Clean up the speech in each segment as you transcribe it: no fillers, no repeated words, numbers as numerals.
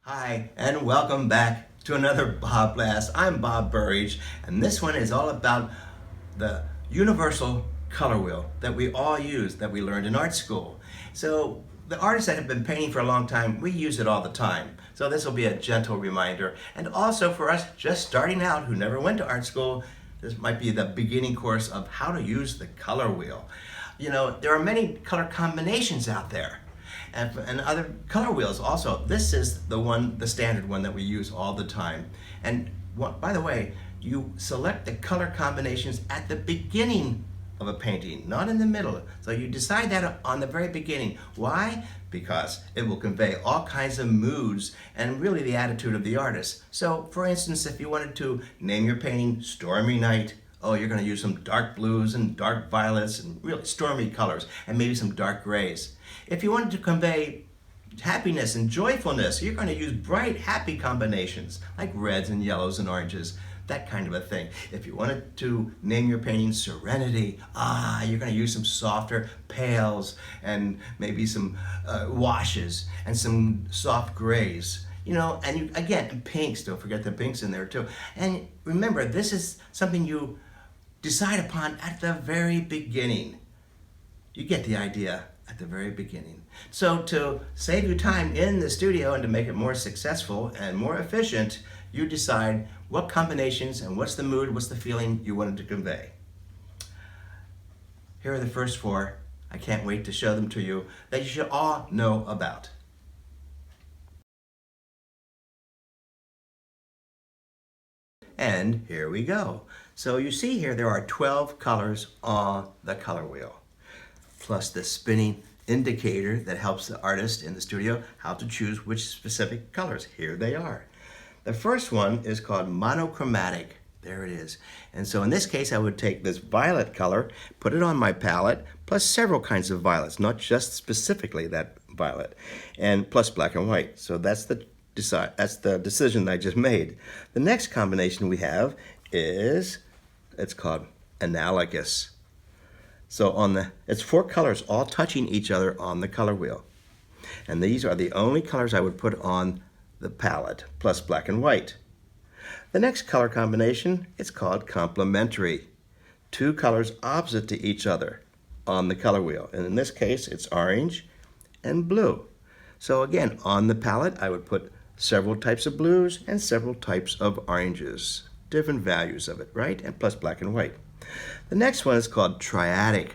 Hi, and welcome back to another BobBlast. I'm Bob Burridge, and this one is all about the universal color wheel that we all use, that we learned in art school. So the artists that have been painting for a long time, we use it all the time. So this will be a gentle reminder. And also for us just starting out who never went to art school, this might be the beginning course of how to use the color wheel. You know, there are many color combinations out there. And other color wheels also. This is the standard one that we use all the time. And by the way, you select the color combinations at the beginning of a painting, not in the middle. So you decide that on the very beginning. Why? Because it will convey all kinds of moods and really the attitude of the artist. So for instance, if you wanted to name your painting Stormy Night, oh, you're going to use some dark blues and dark violets and really stormy colors and maybe some dark grays. If you wanted to convey happiness and joyfulness, you're going to use bright, happy combinations like reds and yellows and oranges, that kind of a thing. If you wanted to name your painting Serenity, you're going to use some softer pales and maybe some washes and some soft grays. You know, and again, pinks, don't forget the pinks in there too. And remember, this is something you decide upon at the very beginning. You get the idea at the very beginning. So to save you time in the studio and to make it more successful and more efficient, you decide what combinations and what's the mood, what's the feeling you wanted to convey. Here are the first four. I can't wait to show them to you that you should all know about. And here we go. So you see here there are 12 colors on the color wheel, plus the spinning indicator that helps the artist in the studio how to choose which specific colors. Here they are. The first one is called Monochromatic. There it is. And so in this case, I would take this violet color, put it on my palette, plus several kinds of violets, not just specifically that violet, and plus black and white. So that's the decision I just made. The next combination we have is, it's called Analogous. So it's four colors all touching each other on the color wheel. And these are the only colors I would put on the palette, plus black and white. The next color combination is called Complementary. Two colors opposite to each other on the color wheel. And in this case, it's orange and blue. So again, on the palette, I would put several types of blues and several types of oranges. Different values of it, right? And plus black and white. The next one is called Triadic.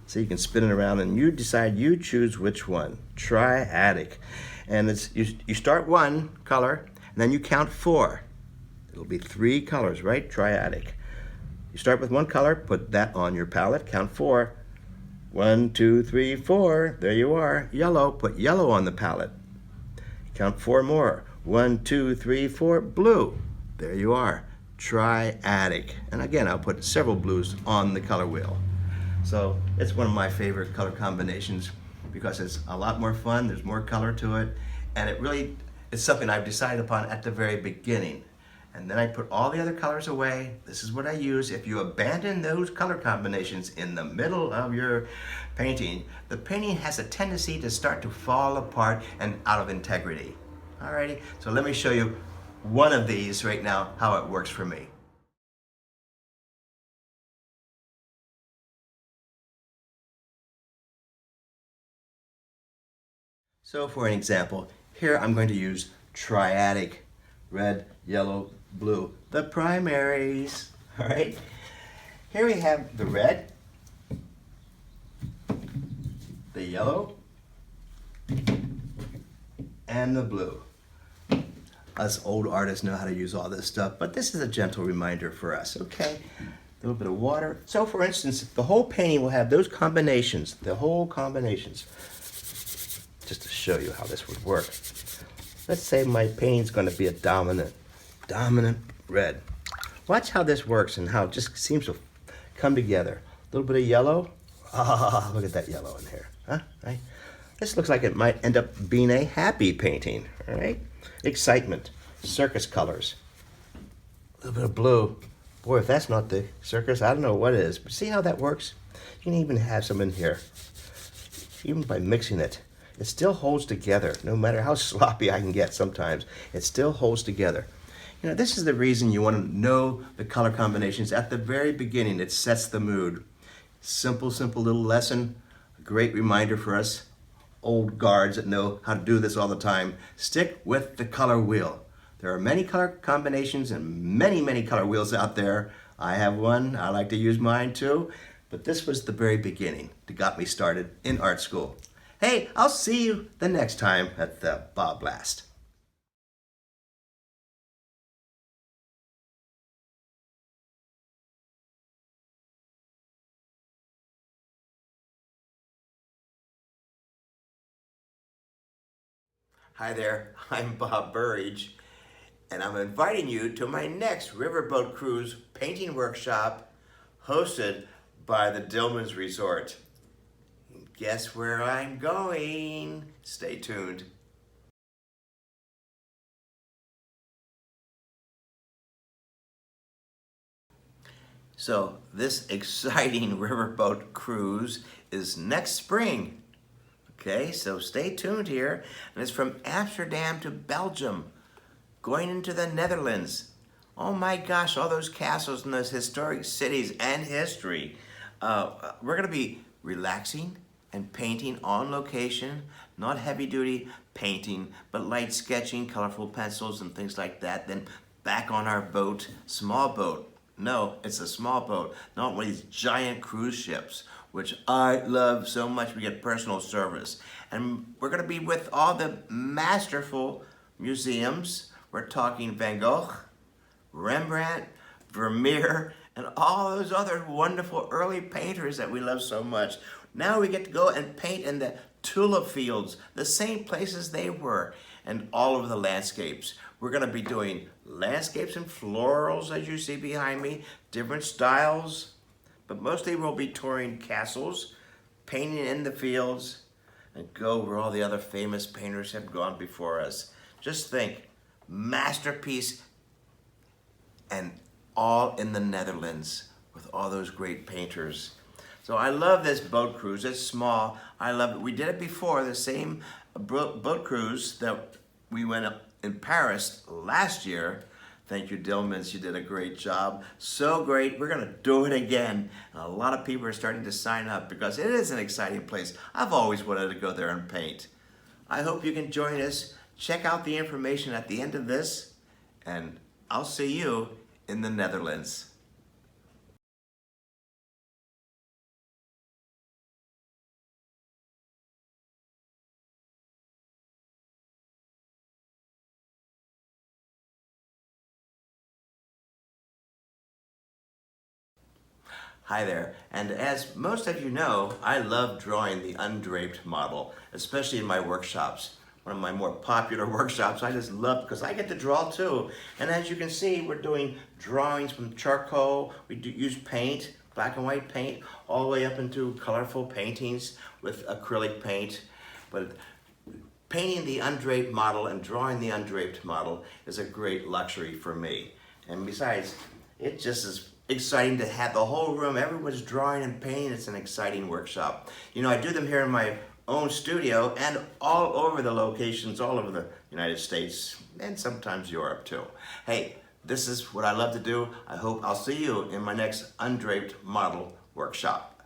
So you can spin it around and you decide, you choose which one. Triadic. And it's you start one color and then you count four. It'll be three colors, right? Triadic. You start with one color, put that on your palette, count four. 1, 2, 3, 4. There you are. Yellow. Put yellow on the palette. Count four more. 1, 2, 3, 4. Blue. There you are. Triadic. And again, I'll put several blues on the color wheel. So it's one of my favorite color combinations because it's a lot more fun. There's more color to it. And it really is something I've decided upon at the very beginning. And then I put all the other colors away. This is what I use. If you abandon those color combinations in the middle of your painting, the painting has a tendency to start to fall apart and out of integrity. Alrighty, so let me show you one of these right now, how it works for me. So for an example, here I'm going to use Triadic. Red, yellow, blue, the primaries. All right. Here we have the red, the yellow, and the blue. Us old artists know how to use all this stuff, but this is a gentle reminder for us, okay? A little bit of water. So for instance, the whole painting will have those combinations, the whole combinations. Just to show you how this would work. Let's say my painting's going to be a dominant red. Watch how this works and how it just seems to come together. A little bit of yellow. Look at that yellow in here. Huh? Right? This looks like it might end up being a happy painting. All right? Excitement. Circus colors. A little bit of blue. Boy, if that's not the circus, I don't know what is. But see how that works? You can even have some in here. Even by mixing it. it still holds together. No matter how sloppy I can get sometimes, it still holds together. You know, this is the reason you want to know the color combinations at the very beginning. It sets the mood. Simple, simple little lesson. A great reminder for us old guards that know how to do this all the time. Stick with the color wheel. There are many color combinations and many, many color wheels out there. I have one. I like to use mine too. But this was the very beginning that got me started in art school. Hey, I'll see you the next time at the BobBlast. Hi there, I'm Bob Burridge, and I'm inviting you to my next riverboat cruise painting workshop hosted by the Dillman's Resort. Guess where I'm going? Stay tuned. So this exciting riverboat cruise is next spring. Okay, so stay tuned here. And it's from Amsterdam to Belgium, going into the Netherlands. Oh my gosh, all those castles and those historic cities and history. We're gonna be relaxing and painting on location, not heavy duty painting, but light sketching, colorful pencils and things like that. Then back on our boat, small boat. No, it's a small boat, not one of these giant cruise ships, which I love so much. We get personal service. And we're gonna be with all the masterful museums. We're talking Van Gogh, Rembrandt, Vermeer, and all those other wonderful early painters that we love so much. Now we get to go and paint in the tulip fields, the same places they were, and all over the landscapes. We're gonna be doing landscapes and florals, as you see behind me, different styles, but mostly we'll be touring castles, painting in the fields, and go where all the other famous painters have gone before us. Just think, masterpiece, and all in the Netherlands with all those great painters. So I love this boat cruise. It's small. I love it. We did it before, the same boat cruise that we went up in Paris last year. Thank you, Dillmans. You did a great job. So great. We're going to do it again. And a lot of people are starting to sign up because it is an exciting place. I've always wanted to go there and paint. I hope you can join us. Check out the information at the end of this, and I'll see you in the Netherlands. Hi there, and as most of you know, I love drawing the undraped model, especially in my workshops. One of my more popular workshops I just love because I get to draw too. And as you can see, we're doing drawings from charcoal. We use paint, black and white paint, all the way up into colorful paintings with acrylic paint. But painting the undraped model and drawing the undraped model is a great luxury for me. And besides, it just is exciting to have the whole room, everyone's drawing and painting. It's an exciting workshop. You know, I do them here in my own studio and all over the locations, all over the United States and sometimes Europe too. Hey, this is what I love to do. I hope I'll see you in my next undraped model workshop.